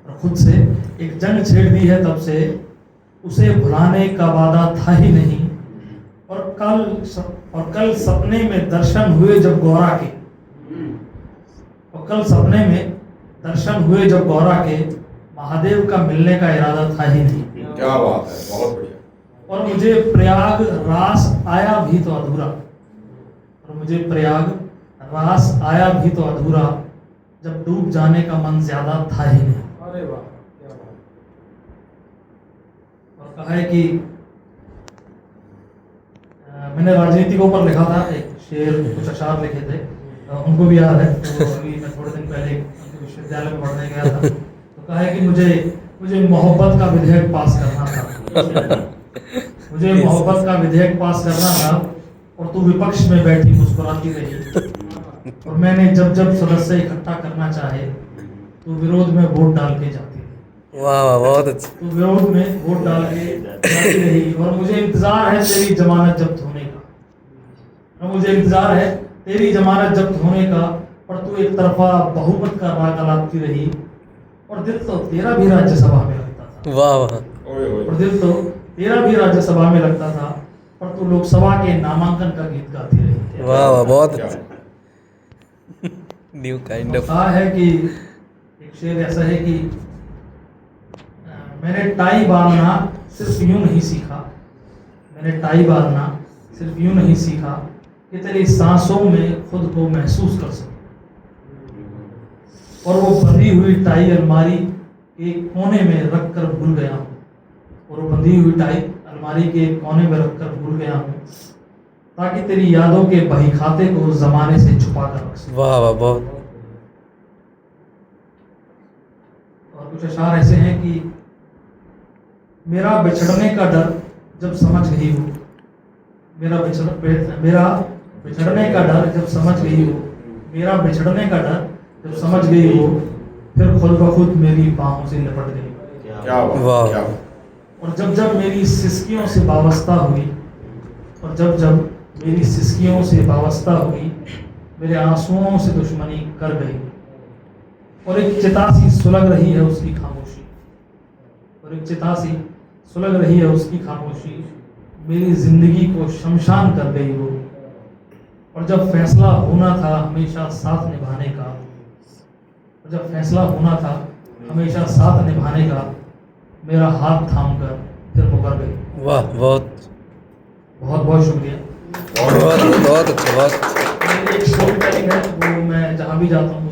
और खुद से एक जंग छेड़ दी है तब से, उसे भुलाने का वादा था ही नहीं। और कल सपने में दर्शन हुए जब गौरा के, और कल सपने में दर्शन हुए जब गौरा के, महादेव का मिलने का इरादा था ही नहीं। क्या बात है, बहुत बढ़िया। और मुझे प्रयाग रास आया भी तो अधूरा, और मुझे प्रयाग रास आया भी तो अधूरा, जब डूब जाने का मन ज्यादा था ही नहीं। अरे वाह, क्या बात। और कहा है कि मैंने राजनीति के ऊपर लिखा था एक शेर, कुछ अशार लिखे थे, उनको भी याद है। तो अभी मैं थोड़े दिन पहले उनके विश्वविद्यालय में पढ़ने गया था, तो कहा है कि मुझे मोहब्बत का विधेयक पास करना था, मुझे मोहब्बत का विधेयक पास करना था, और तू विपक्ष में बैठी मुस्कुराती रही, और मैंने जब जब सदस्य इकट्ठा करना चाहे तो विरोध में वोट डाल के जाती रही। वाह वाह, बहुत अच्छा। तो विरोध में वोट डाल के जाती रही, और मुझे इंतजार है तेरी जमानत जब्त होने का, और मुझे इंतजार है तेरी जमानत जब्त होने का, पर तू एक तरफा बहुमत का राग अलापती रही, और दिल तो तेरा भी राज्यसभा में लगता था। वाह वाह, और दिल तो तेरा भी राज्यसभा में लगता था, पर तू लोकसभा के नामांकन का गीत गाती रही। वाह वाह, बहुत अच्छा। New kind of. कहा है कि एक शेर ऐसा है कि मैंने टाई बांधना सिर्फ यूं नहीं सीखा, मैंने टाई बांधना सिर्फ यूं नहीं सीखा कि तेरी सांसों में खुद को महसूस कर सकूं। और वो बंधी हुई टाई अलमारी के कोने में रख कर भूल गया हूँ, और वो बंधी हुई टाई अलमारी के कोने में रख कर भूल गया हूँ, ताकि तेरी यादों के बही खाते को जमाने से छुपा कर रख सकूं। वाह वाह, बहुत। और कुछ अशार ऐसे हैं कि मेरा बिछड़ने का डर जब समझ गई हो, मेरा बिछड़ने का डर जब समझ गई हो, मेरा बिछड़ने का डर जब समझ गई हो, फिर खुद ब खुद मेरी बाहों से लिपट गई। क्या बात, वाह। क्या बात। और जब जब मेरी सिसकियों से वाबस्ता हुई, और जब जब मेरी सिसकियों से वाबस्ता हुई, मेरे आंसुओं से दुश्मनी कर गई, और एक चिता सी सुलग रही है उसकी खामोशी, और एक चिता सी सुलग रही है उसकी खामोशी, मेरी जिंदगी को शमशान कर गई वो। और जब फैसला होना था हमेशा साथ निभाने का, और जब फैसला होना था हमेशा साथ निभाने का, मेरा हाथ थाम कर फिर मुकर गई। वाह, बहुत बहुत बहुत शुक्रिया। बहुत बहुत अच्छा, बहुत अच्छा। मेरी एक स्टोरी टेलिंग है, वो मैं जहाँ भी जाता हूँ सुना